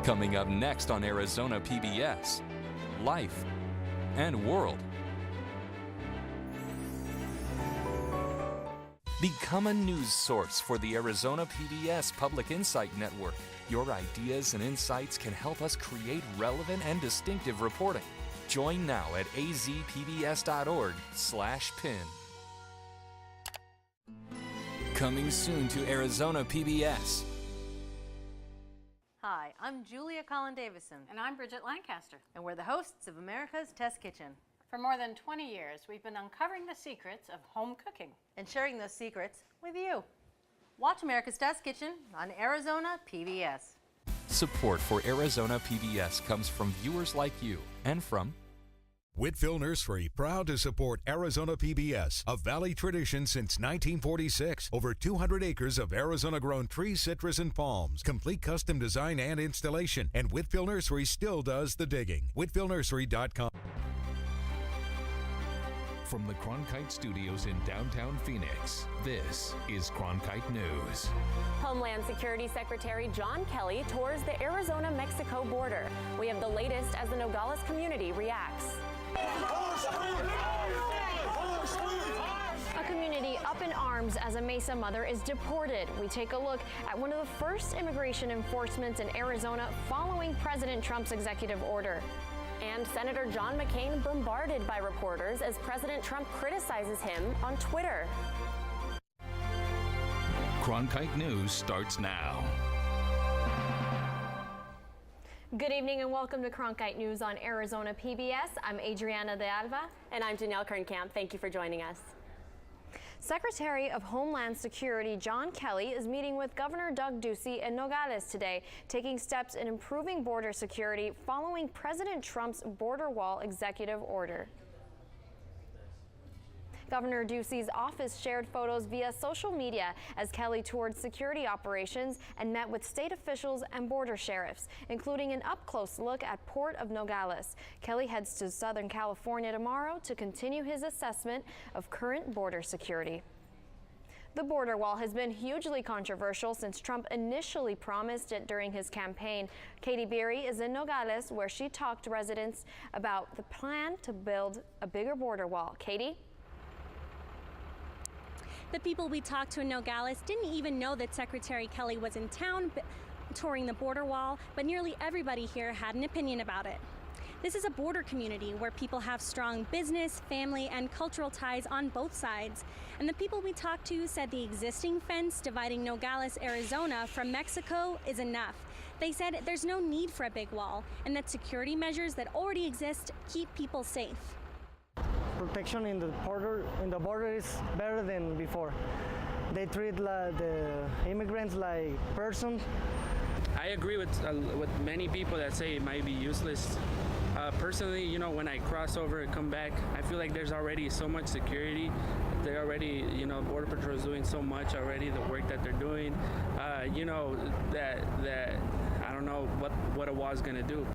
Coming up next on Arizona PBS, Life and World. Become a news source for the Arizona PBS Public Insight Network. Your ideas and insights can help us create relevant and distinctive reporting. Join now at azpbs.org/pin. Coming soon to Arizona PBS. Hi, I'm Julia Collin-Davison. And I'm Bridget Lancaster. And we're the hosts of America's Test Kitchen. For more than 20 years, we've been uncovering the secrets of home cooking. And sharing those secrets with you. Watch America's Test Kitchen on Arizona PBS. Support for Arizona PBS comes from viewers like you and from Whitfill Nursery, proud to support Arizona PBS, a Valley tradition since 1946. Over 200 acres of Arizona-grown trees, citrus, and palms. Complete custom design and installation. And Whitfill Nursery still does the digging. WhitfillNursery.com. From the Cronkite Studios in downtown Phoenix, this is Cronkite News. Homeland Security Secretary John Kelly tours the Arizona-Mexico border. We have the latest as the Nogales community reacts. A community up in arms as a Mesa mother is deported. We take a look at one of the first immigration enforcements in Arizona following President Trump's executive order. And Senator John McCain bombarded by reporters as President Trump criticizes him on Twitter. Cronkite News starts now. Good evening and welcome to Cronkite News on Arizona PBS. I'm Adriana de Alva. And I'm Janelle Kernkamp. Thank you for joining us. Secretary of Homeland Security John Kelly is meeting with Governor Doug Ducey in Nogales today, taking steps in improving border security following President Trump's border wall executive order. Governor Ducey's office shared photos via social media as Kelly toured security operations and met with state officials and border sheriffs, including an up-close look at Port of Nogales. Kelly heads to Southern California tomorrow to continue his assessment of current border security. The border wall has been hugely controversial since Trump initially promised it during his campaign. Katie Beery is in Nogales, where she talked to residents about the plan to build a bigger border wall. Katie? The people we talked to in Nogales didn't even know that Secretary Kelly was in town touring the border wall, but nearly everybody here had an opinion about it. This is a border community where people have strong business, family, and cultural ties on both sides. And the people we talked to said the existing fence dividing Nogales, Arizona from Mexico is enough. They said there's no need for a big wall and that security measures that already exist keep people safe. Protection in the border is better than before. They treat the immigrants like persons. I agree with many people that say it might be useless. Personally, you know, when I cross over and come back, I feel like there's already so much security. They're already, you know, Border Patrol is doing so much already, the work that they're doing. You know, that I don't know what a wall is going to do.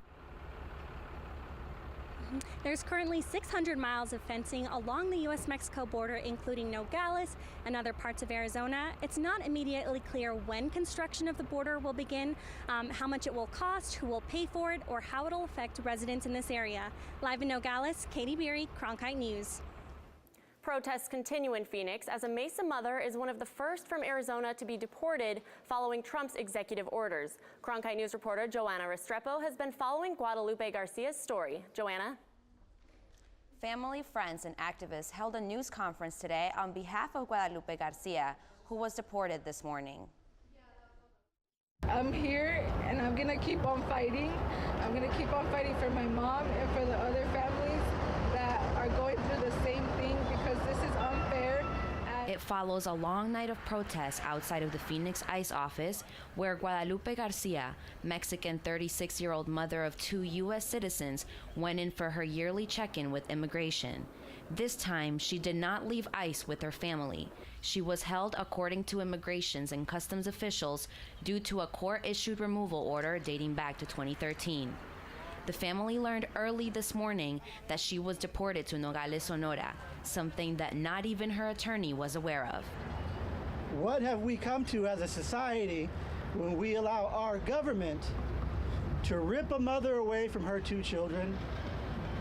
There's currently 600 miles of fencing along the U.S.-Mexico border, including Nogales and other parts of Arizona. It's not immediately clear when construction of the border will begin, how much it will cost, who will pay for it, or how it'll affect residents in this area. Live in Nogales, Katie Beery, Cronkite News. Protests continue in Phoenix as a Mesa mother is one of the first from Arizona to be deported following Trump's executive orders. Cronkite News reporter Joanna Restrepo has been following Guadalupe Garcia's story. Joanna? Family, friends, and activists held a news conference today on behalf of Guadalupe Garcia, who was deported this morning. I'm here and I'm gonna keep on fighting. I'm gonna keep on fighting for my mom and for the other families that are going through the same thing because this is unfair. It follows a long night of protests outside of the Phoenix ICE office where Guadalupe Garcia, Mexican 36-year-old mother of 2 U.S. citizens, went in for her yearly check-in with immigration. This time, she did not leave ICE with her family. She was held according to immigrations and customs officials due to a court-issued removal order dating back to 2013. The family learned early this morning that she was deported to Nogales, Sonora, something that not even her attorney was aware of. What have we come to as a society when we allow our government to rip a mother away from her 2 children,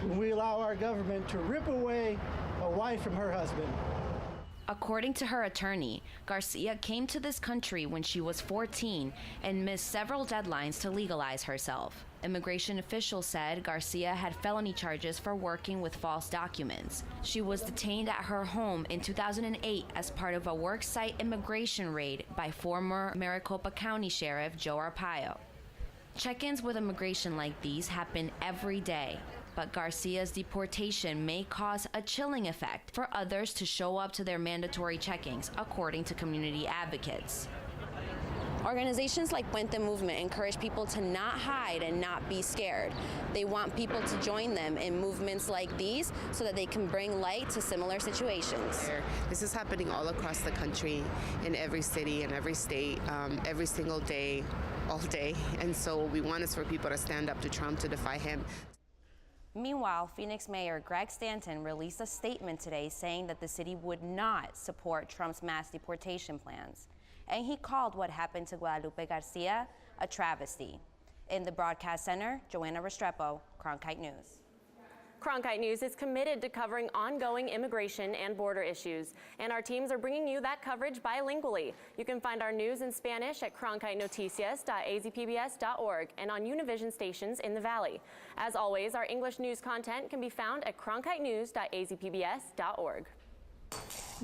when we allow our government to rip away a wife from her husband. According to her attorney, Garcia came to this country when she was 14 and missed several deadlines to legalize herself. Immigration officials said Garcia had felony charges for working with false documents. She was detained at her home in 2008 as part of a worksite immigration raid by former Maricopa County Sheriff Joe Arpaio. Check-ins with immigration like these happen every day, but Garcia's deportation may cause a chilling effect for others to show up to their mandatory checkings, according to community advocates. Organizations like Puente Movement encourage people to not hide and not be scared. They want people to join them in movements like these so that they can bring light to similar situations. This is happening all across the country, in every city and every state, every single day, all day. And so what we want is for people to stand up to Trump, to defy him. Meanwhile, Phoenix Mayor Greg Stanton released a statement today saying that the city would not support Trump's mass deportation plans. And he called what happened to Guadalupe Garcia a travesty. In the broadcast center, Joanna Restrepo, Cronkite News. Cronkite News is committed to covering ongoing immigration and border issues, and our teams are bringing you that coverage bilingually. You can find our news in Spanish at cronkitenoticias.azpbs.org and on Univision stations in the Valley. As always, our English news content can be found at cronkitenews.azpbs.org.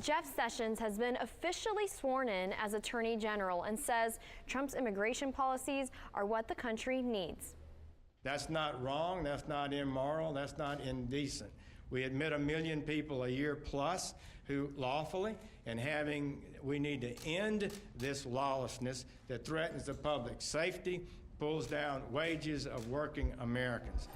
Jeff Sessions has been officially sworn in as Attorney General and says Trump's immigration policies are what the country needs. That's not wrong, that's not immoral, that's not indecent. We admit 1 million people a year plus who lawfully, and we need to end this lawlessness that threatens the public safety, pulls down wages of working Americans.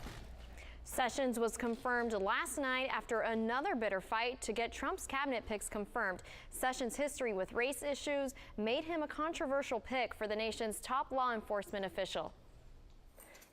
Sessions was confirmed last night after another bitter fight to get Trump's cabinet picks confirmed. Sessions' history with race issues made him a controversial pick for the nation's top law enforcement official.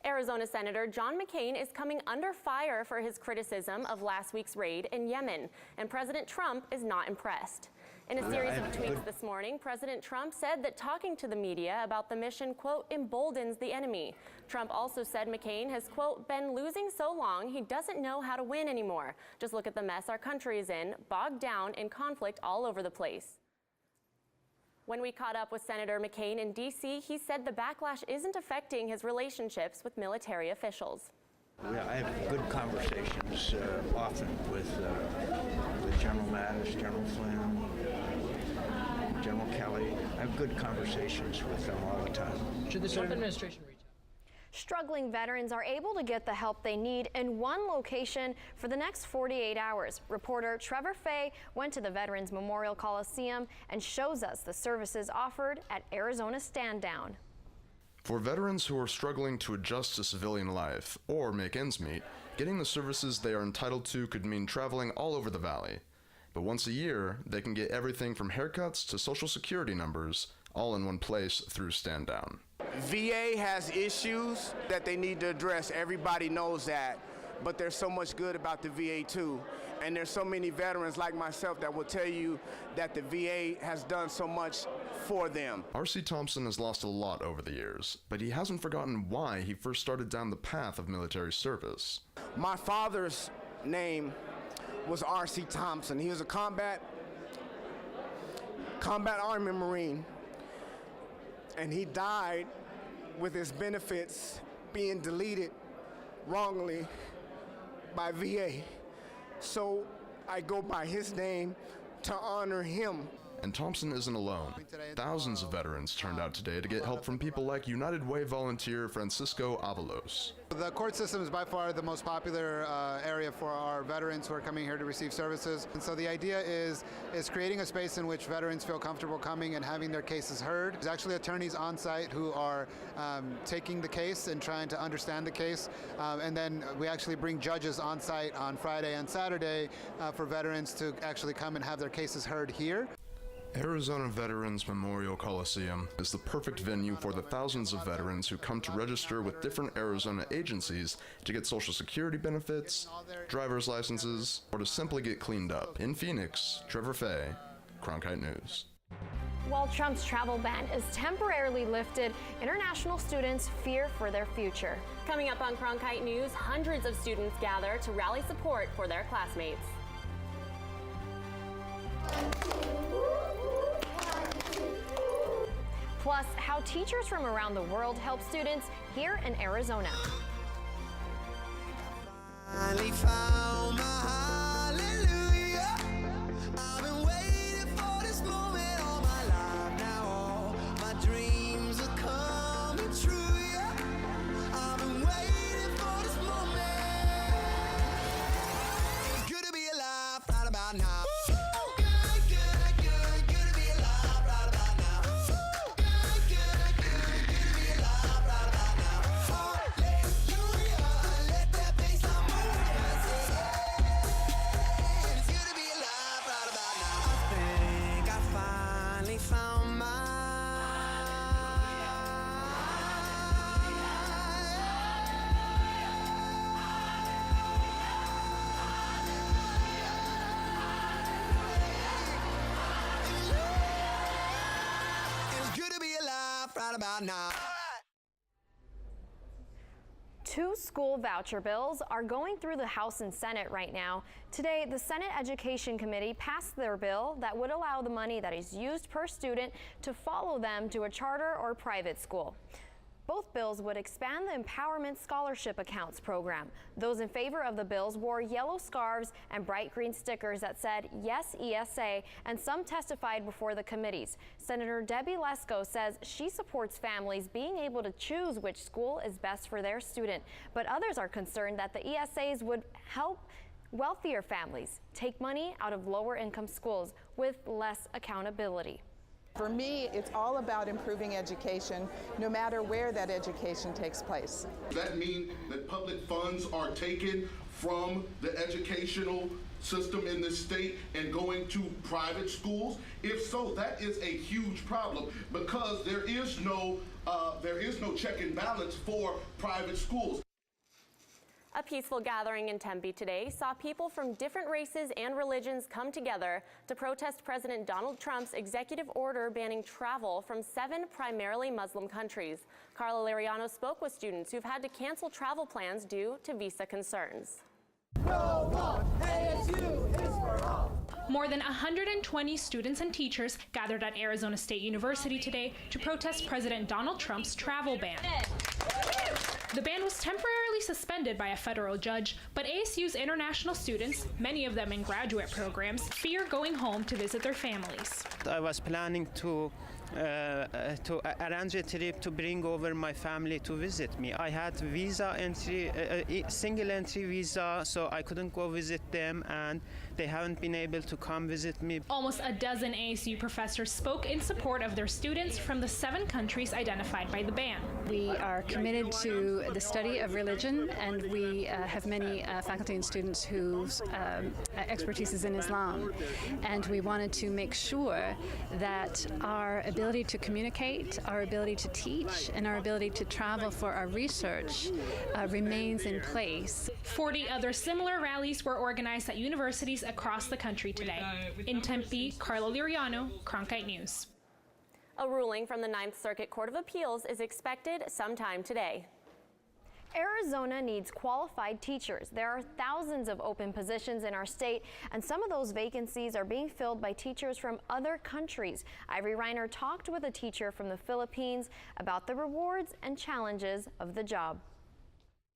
Arizona Senator John McCain is coming under fire for his criticism of last week's raid in Yemen, and President Trump is not impressed. In a series of tweets this morning, President Trump said that talking to the media about the mission, quote, emboldens the enemy. Trump also said McCain has, quote, been losing so long he doesn't know how to win anymore. Just look at the mess our country is in, bogged down in conflict all over the place. When we caught up with Senator McCain in D.C., he said the backlash isn't affecting his relationships with military officials. I have good conversations often with General Mattis, General Flynn, General Kelly. I have good conversations with them all the time. Should the Trump administration reach out? Struggling veterans are able to get the help they need in one location for the next 48 hours. Reporter Trevor Fay went to the Veterans Memorial Coliseum and shows us the services offered at Arizona Stand Down. For veterans who are struggling to adjust to civilian life or make ends meet, getting the services they are entitled to could mean traveling all over the valley. But once a year, they can get everything from haircuts to Social Security numbers all in one place through Stand Down. VA has issues that they need to address. Everybody knows that. But there's so much good about the VA too. And there's so many veterans like myself that will tell you that the VA has done so much for them. R.C. Thompson has lost a lot over the years, but he hasn't forgotten why he first started down the path of military service. My father's name was R.C. Thompson. He was a combat Army Marine, and he died with his benefits being deleted wrongly by VA. So I go by his name to honor him. And Thompson isn't alone. Thousands of veterans turned out today to get help from people like United Way volunteer Francisco Avalos. The court system is by far the most popular area for our veterans who are coming here to receive services. And so the idea is creating a space in which veterans feel comfortable coming and having their cases heard. There's actually attorneys on site who are taking the case and trying to understand the case. And then we actually bring judges on site on Friday and Saturday for veterans to actually come and have their cases heard here. Arizona Veterans Memorial Coliseum is the perfect venue for the thousands of veterans who come to register with different Arizona agencies to get Social Security benefits, driver's licenses, or to simply get cleaned up. In Phoenix, Trevor Fay, Cronkite News. While Trump's travel ban is temporarily lifted, international students fear for their future. Coming up on Cronkite News, hundreds of students gather to rally support for their classmates. Plus, how teachers from around the world help students here in Arizona. Finally found my hallelujah. I've been waiting for this moment all my life. Now all my dreams are coming true. Yeah, I've been waiting for this moment. It's good to be alive right about now. About now. Two school voucher bills are going through the House and Senate right now. Today, the Senate Education Committee passed their bill that would allow the money that is used per student to follow them to a charter or private school. Both bills would expand the Empowerment Scholarship Accounts program. Those in favor of the bills wore yellow scarves and bright green stickers that said Yes ESA, and some testified before the committees. Senator Debbie Lesko says she supports families being able to choose which school is best for their student, but others are concerned that the ESAs would help wealthier families take money out of lower income schools with less accountability. For me, it's all about improving education, no matter where that education takes place. Does that mean that public funds are taken from the educational system in this state and going to private schools? If so, that is a huge problem, because there is no check and balance for private schools. A peaceful gathering in Tempe today saw people from different races and religions come together to protest President Donald Trump's executive order banning travel from 7 primarily Muslim countries. Carla Liriano spoke with students who've had to cancel travel plans due to visa concerns. No more ASU is for all. More than 120 students and teachers gathered at Arizona State University today to protest President Donald Trump's travel ban. The ban was temporarily suspended by a federal judge, but ASU's international students, many of them in graduate programs, fear going home to visit their families. I was planning to arrange a trip to bring over my family to visit me. I had visa entry, single entry visa, so I couldn't go visit them, and they haven't been able to come visit me. Almost a dozen ASU professors spoke in support of their students from the 7 countries identified by the ban. We are committed to the study of religion, and we have many faculty and students whose expertise is in Islam, and we wanted to make sure that our ability to communicate, our ability to teach, and our ability to travel for our research remains in place. 40 other similar rallies were organized at universities across the country today. In Tempe, Carla Liriano, Cronkite News. A ruling from the 9th Circuit Court of Appeals is expected sometime today. Arizona needs qualified teachers. There are thousands of open positions in our state, and some of those vacancies are being filled by teachers from other countries. Ivory Reiner talked with a teacher from the Philippines about the rewards and challenges of the job.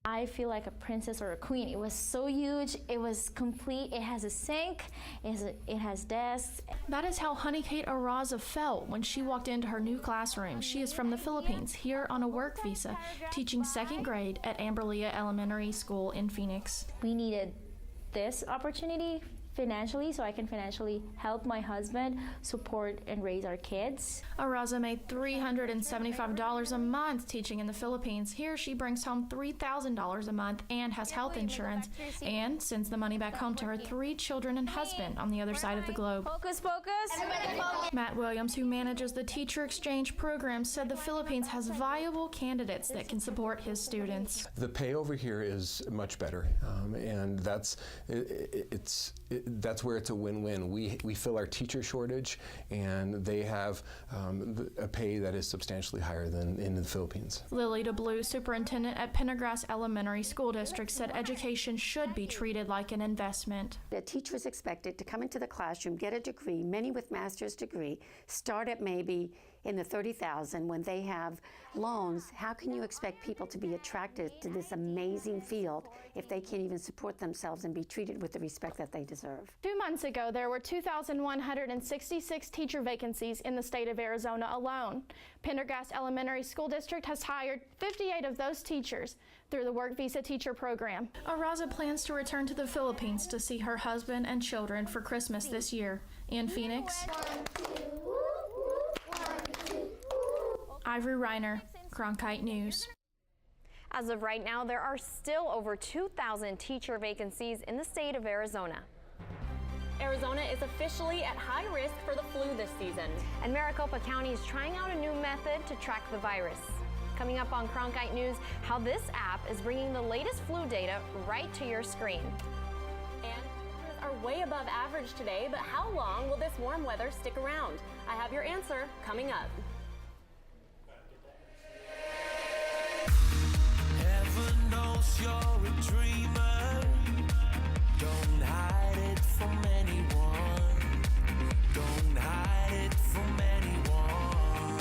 I feel like a princess or a queen. It was so huge, it was complete, it has a sink, it has desks. That is how Honey Kate Araza felt when she walked into her new classroom. She is from the Philippines, here on a work visa, teaching 2nd grade at Amberlia Elementary School in Phoenix. We needed this opportunity financially, so I can financially help my husband support and raise our kids. Araza made $375 a month teaching in the Philippines. Here she brings home $3,000 a month and has health insurance, and sends the money back home to her 3 children and husband on the other side of the globe. Focus, focus. Matt Williams, who manages the teacher exchange program, said the Philippines has viable candidates that can support his students. The pay over here is much better, and that's where it's a win-win. We fill our teacher shortage, and they have a pay that is substantially higher than in the Philippines. Lily DeBlue, superintendent at Pendergrass Elementary School District, said education should be treated like an investment. A teacher is expected to come into the classroom, get a degree, many with master's degree, start at maybe in the $30,000 when they have loans. How can you expect people to be attracted to this amazing field if they can't even support themselves and be treated with the respect that they deserve? 2 months ago, there were 2,166 teacher vacancies in the state of Arizona alone. Pendergrass Elementary School District has hired 58 of those teachers through the Work Visa Teacher Program. Araza plans to return to the Philippines to see her husband and children for Christmas this year. In Phoenix, Ivory Reiner, Cronkite News. As of right now, there are still over 2,000 teacher vacancies in the state of Arizona. Arizona is officially at high risk for the flu this season. And Maricopa County is trying out a new method to track the virus. Coming up on Cronkite News, how this app is bringing the latest flu data right to your screen. And temperatures are way above average today, but how long will this warm weather stick around? I have your answer coming up. Heaven knows you're a dreamer. Don't hide it from anyone. Don't hide it from anyone.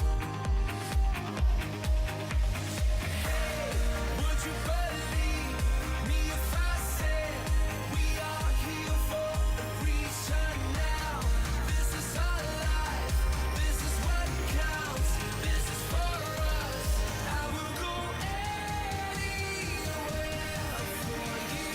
Hey, would you believe me if I said we are here for a reason now? This is our life. This is what counts. This is for us. I will go anywhere for you.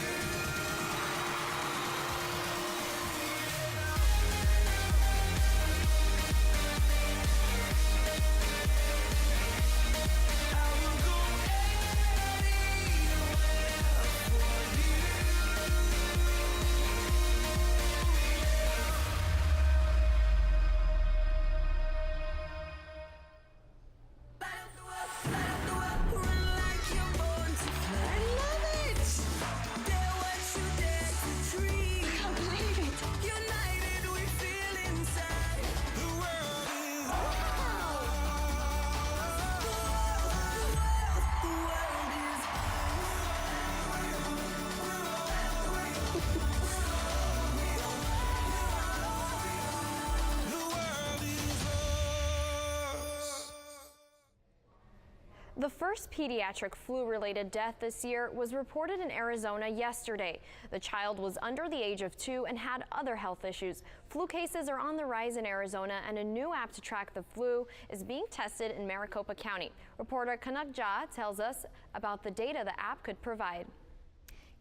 The first pediatric flu-related death this year was reported in Arizona yesterday. The child was under the age of 2 and had other health issues. Flu cases are on the rise in Arizona, and a new app to track the flu is being tested in Maricopa County. Reporter Kanak Jha tells us about the data the app could provide.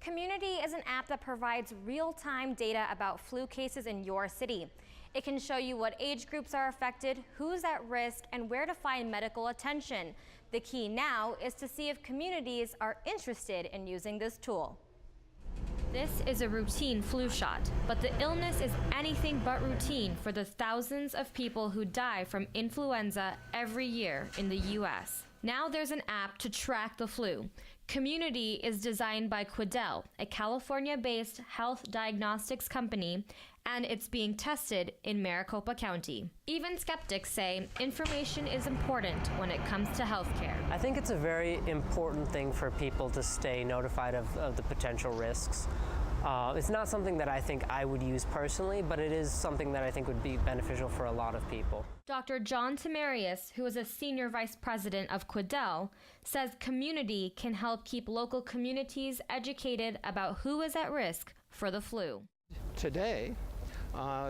Community is an app that provides real-time data about flu cases in your city. It can show you what age groups are affected, who's at risk, and where to find medical attention. The key now is to see if communities are interested in using this tool. This is a routine flu shot, but the illness is anything but routine for the thousands of people who die from influenza every year in the U.S. Now there's an app to track the flu. Community is designed by Quidel, a California-based health diagnostics company, and it's being tested in Maricopa County. Even skeptics say information is important when it comes to healthcare. I think it's a very important thing for people to stay notified of the potential risks. It's not something that I think I would use personally, but it is something that I think would be beneficial for a lot of people. Dr. John Tamarius, who is a senior vice president of Quidel, says community can help keep local communities educated about who is at risk for the flu. Today,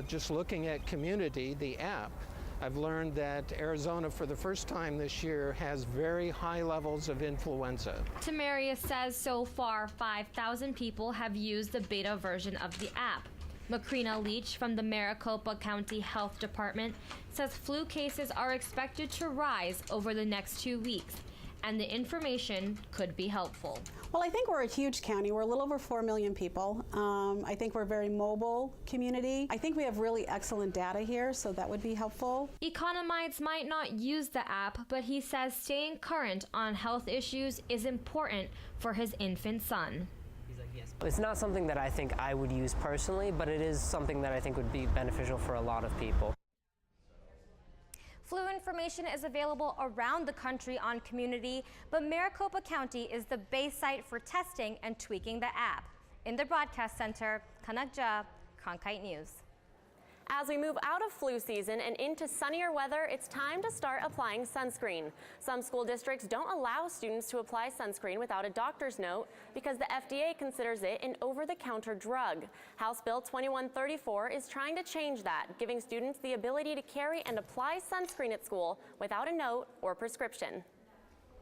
just looking at Community, the app, I've learned that Arizona, for the first time this year, has very high levels of influenza. Tamarius says so far 5,000 people have used the beta version of the app. Macrina Leach from the Maricopa County Health Department says flu cases are expected to rise over the next 2 weeks, and the information could be helpful. Well, I think we're a huge county. We're a little over 4 million people. I think we're a very mobile community. I think we have really excellent data here, so that would be helpful. Economides might not use the app, but he says staying current on health issues is important for his infant son. It's not something that I think I would use personally, but it is something that I think would be beneficial for a lot of people. Flu information is available around the country on Community, but Maricopa County is the base site for testing and tweaking the app. In the broadcast center, Kanak Ja, Cronkite News. As we move out of flu season and into sunnier weather, it's time to start applying sunscreen. Some school districts don't allow students to apply sunscreen without a doctor's note because the FDA considers it an over-the-counter drug. House Bill 2134 is trying to change that, giving students the ability to carry and apply sunscreen at school without a note or prescription.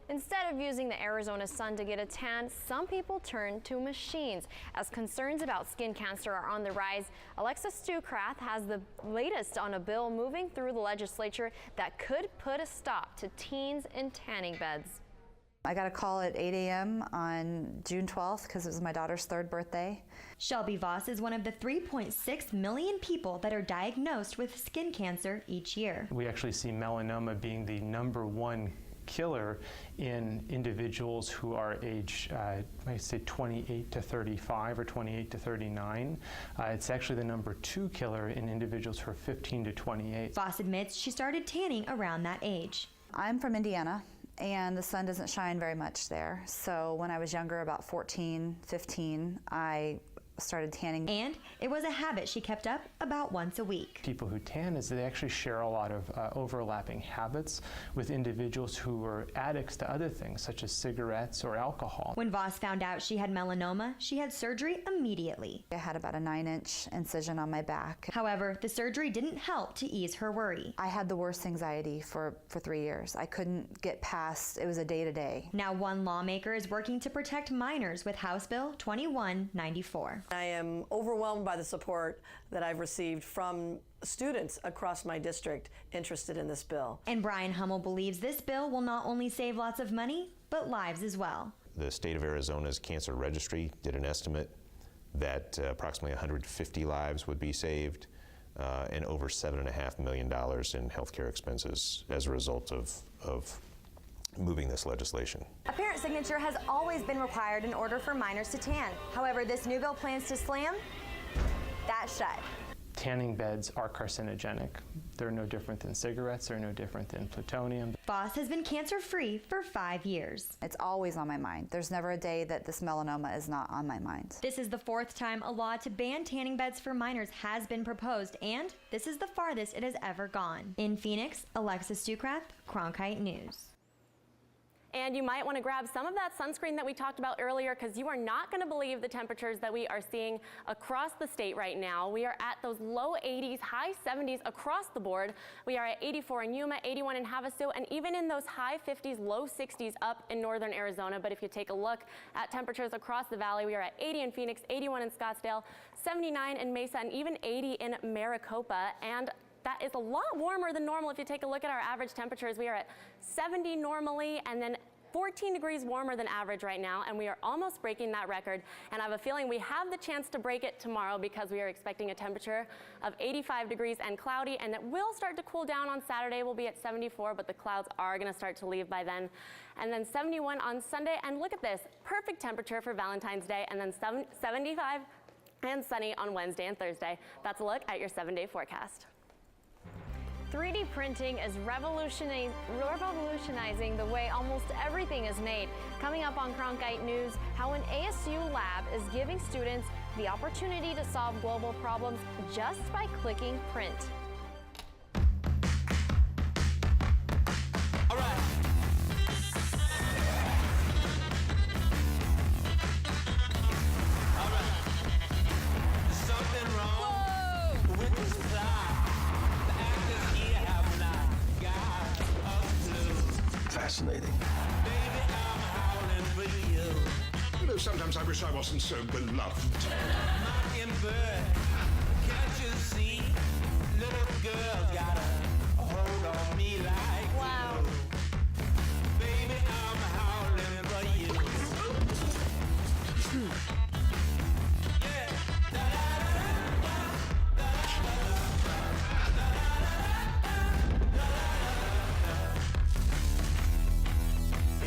Instead of using the Arizona sun to get a tan, some people turn to machines. As concerns about skin cancer are on the rise, Alexa Stukrath has the latest on a bill moving through the legislature that could put a stop to teens in tanning beds. I got a call at 8 a.m. on June 12th because it was my daughter's 3rd birthday. Shelby Voss is one of the 3.6 million people that are diagnosed with skin cancer each year. We actually see melanoma being the #1 killer in individuals who are age, I say 28 to 35 or 28 to 39. It's actually the #2 killer in individuals who are 15 to 28. Voss admits she started tanning around that age. I'm from Indiana, and the sun doesn't shine very much there. So when I was younger, about 14, 15, I started tanning. And it was a habit she kept up about once a week. People who tan is they actually share a lot of overlapping habits with individuals who are addicts to other things such as cigarettes or alcohol. When Voss found out she had melanoma, she had surgery immediately. I had about a 9-inch incision on my back. However, the surgery didn't help to ease her worry. I had the worst anxiety for 3 years. I couldn't get past, it was a day-to-day. Now one lawmaker is working to protect minors with House Bill 2194. I am overwhelmed by the support that I've received from students across my district interested in this bill. And Brian Hummel believes this bill will not only save lots of money, but lives as well. The state of Arizona's cancer registry did an estimate that approximately 150 lives would be saved and over $7.5 million in healthcare expenses as a result of moving this legislation. A parent signature has always been required in order for minors to tan. However, this new bill plans to slam that shut. Tanning beds are carcinogenic. They're no different than cigarettes. They're no different than plutonium. Voss has been cancer-free for 5 years. It's always on my mind. There's never a day that this melanoma is not on my mind. This is the 4th time a law to ban tanning beds for minors has been proposed, and this is the farthest it has ever gone. In Phoenix, Alexa Stukrath, Cronkite News. And you might want to grab some of that sunscreen that we talked about earlier because you are not going to believe the temperatures that we are seeing across the state right now. We are at those low 80s, high 70s across the board. We are at 84 in Yuma, 81 in Havasu, and even in those high 50s, low 60s up in northern Arizona. But if you take a look at temperatures across the valley, we are at 80 in Phoenix, 81 in Scottsdale, 79 in Mesa, and even 80 in Maricopa. And that is a lot warmer than normal. If you take a look at our average temperatures, we are at 70 normally and then 14 degrees warmer than average right now, and we are almost breaking that record. And I have a feeling we have the chance to break it tomorrow because we are expecting a temperature of 85 degrees and cloudy, and it will start to cool down on Saturday. We'll be at 74, but the clouds are going to start to leave by then. And then 71 on Sunday, and look at this, perfect temperature for Valentine's Day, and then 75 and sunny on Wednesday and Thursday. That's a look at your 7-day forecast. 3D printing is revolutionizing the way almost everything is made. Coming up on Cronkite News, how an ASU lab is giving students the opportunity to solve global problems just by clicking print. All right. All right. There's something wrong with this plot. Fascinating. Baby, I'm howling for you. You know, sometimes I wish I wasn't so beloved. Not in bed. Can't you see? Little girl got a hold on me like wow. You. Baby, I'm howling for you.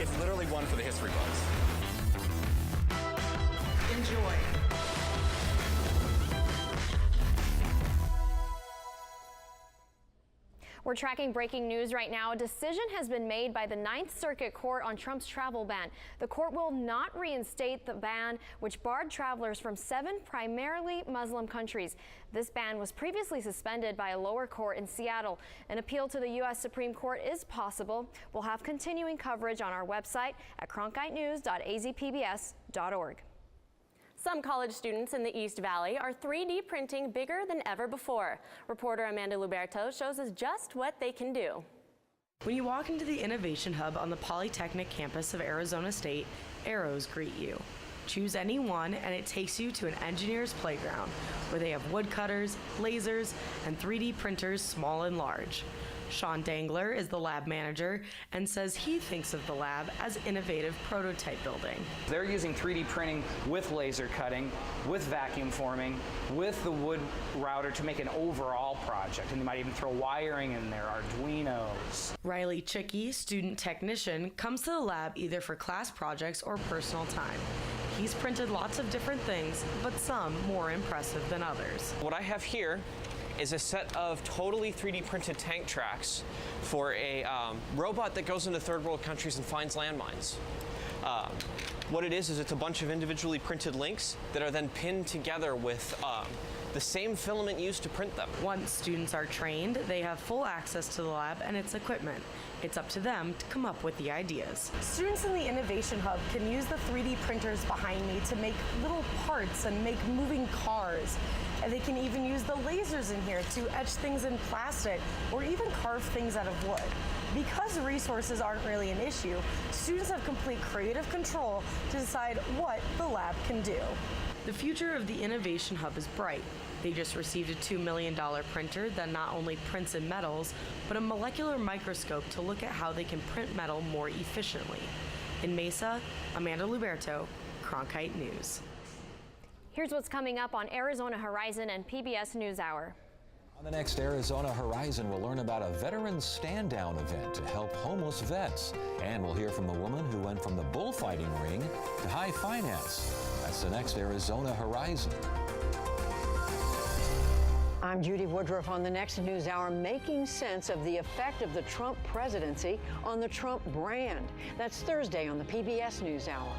It's literally one for the history books. enjoy. We're tracking breaking news right now. A decision has been made by the Ninth Circuit Court on Trump's travel ban. The court will not reinstate the ban, which barred travelers from 7 primarily Muslim countries. This ban was previously suspended by a lower court in Seattle. An appeal to the U.S. Supreme Court is possible. We'll have continuing coverage on our website at cronkitenews.azpbs.org. Some college students in the East Valley are 3D printing bigger than ever before. Reporter Amanda Luberto shows us just what they can do. When you walk into the Innovation Hub on the Polytechnic campus of Arizona State, arrows greet you. Choose any one and it takes you to an engineer's playground where they have woodcutters, lasers, and 3D printers small and large. Sean Dangler is the lab manager and says he thinks of the lab as innovative prototype building. They're using 3D printing with laser cutting, with vacuum forming, with the wood router to make an overall project. And they might even throw wiring in there, Arduinos. Riley Chicky, student technician, comes to the lab either for class projects or personal time. He's printed lots of different things, but some more impressive than others. What I have here is a set of totally 3D printed tank tracks for a robot that goes into third world countries and finds landmines. What it is it's a bunch of individually printed links that are then pinned together with the same filament used to print them. Once students are trained, they have full access to the lab and its equipment. It's up to them to come up with the ideas. Students in the Innovation Hub can use the 3D printers behind me to make little parts and make moving cars. And they can even use the lasers in here to etch things in plastic or even carve things out of wood. Because resources aren't really an issue, students have complete creative control to decide what the lab can do. The future of the Innovation Hub is bright. They just received a $2 million printer that not only prints in metals, but a molecular microscope to look at how they can print metal more efficiently. In Mesa, Amanda Luberto, Cronkite News. Here's what's coming up on Arizona Horizon and PBS NewsHour. On the next Arizona Horizon, we'll learn about a veterans stand-down event to help homeless vets. And we'll hear from the woman who went from the bullfighting ring to high finance. That's the next Arizona Horizon. I'm Judy Woodruff on the next NewsHour, making sense of the effect of the Trump presidency on the Trump brand. That's Thursday on the PBS NewsHour.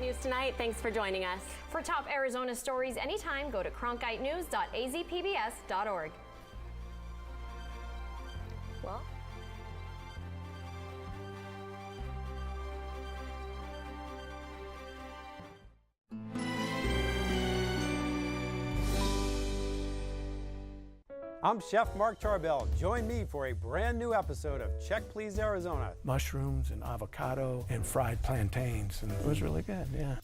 News tonight. Thanks for joining us. For top Arizona stories anytime, go to cronkitenews.azpbs.org. Well, I'm Chef Mark Tarbell. Join me for a brand new episode of Check Please Arizona. Mushrooms and avocado and fried plantains, and it was really good, yeah.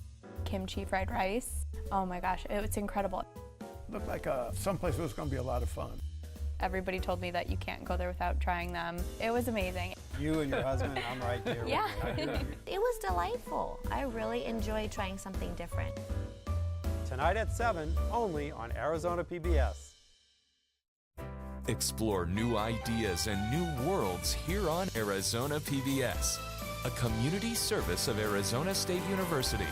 Kimchi fried rice. Oh my gosh, it's incredible. Looked like someplace was going to be a lot of fun. Everybody told me that you can't go there without trying them. It was amazing. You and your husband, I'm right there. Yeah. It was delightful. I really enjoyed trying something different. Tonight at 7, only on Arizona PBS. Explore new ideas and new worlds here on Arizona PBS, a community service of Arizona State University.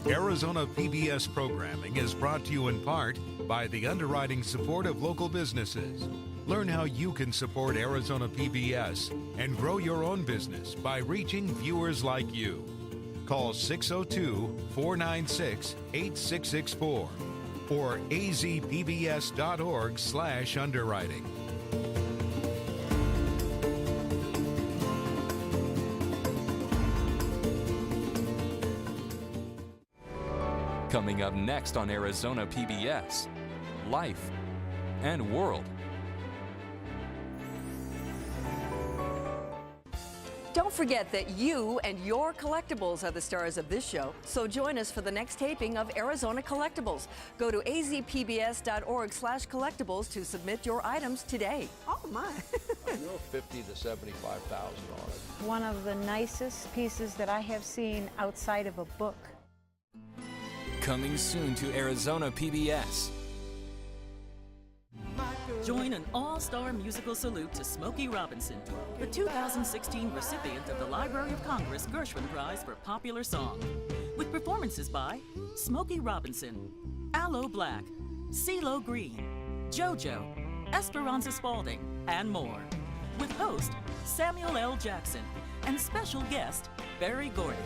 Arizona PBS programming is brought to you in part by the underwriting support of local businesses. Learn how you can support Arizona PBS and grow your own business by reaching viewers like you. Call 602-496-8664 or azpbs.org/underwriting. Coming up next on Arizona PBS, Life and World. Don't forget that you and your collectibles are the stars of this show, so join us for the next taping of Arizona Collectibles. Go to azpbs.org/collectibles to submit your items today. Oh my. $50,000 to $75,000 on it. One of the nicest pieces that I have seen outside of a book. Coming soon to Arizona PBS. Join an all-star musical salute to Smokey Robinson, the 2016 recipient of the Library of Congress Gershwin Prize for Popular Song, with performances by Smokey Robinson, Aloe Black, CeeLo Green, JoJo, Esperanza Spalding, and more, with host Samuel L. Jackson and special guest Barry Gordy.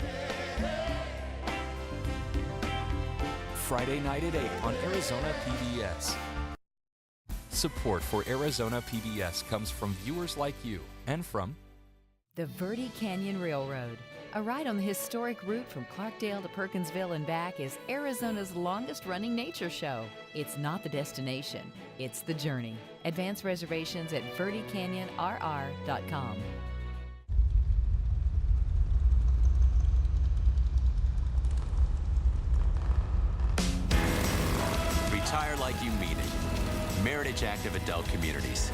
Friday night at 8 on Arizona PBS. Support for Arizona PBS comes from viewers like you and from the Verde Canyon Railroad. A ride on the historic route from Clarkdale to Perkinsville and back is Arizona's longest-running nature show. It's not the destination, it's the journey. Advance reservations at verdecanyonrr.com. Retire like you mean it. Meritage Active Adult Communities.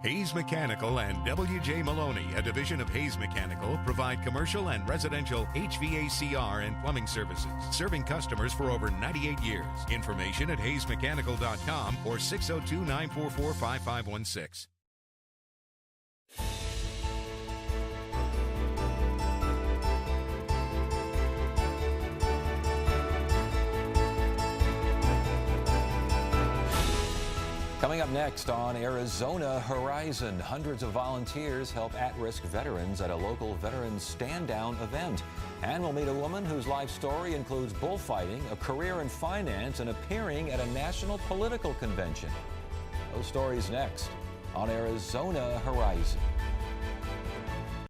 Hayes Mechanical and W.J. Maloney, a division of Hayes Mechanical, provide commercial and residential HVACR and plumbing services, serving customers for over 98 years. Information at hayesmechanical.com or 602-944-5516. Coming up next on Arizona Horizon, hundreds of volunteers help at-risk veterans at a local veterans stand-down event. And we'll meet a woman whose life story includes bullfighting, a career in finance, and appearing at a national political convention. Those stories next on Arizona Horizon.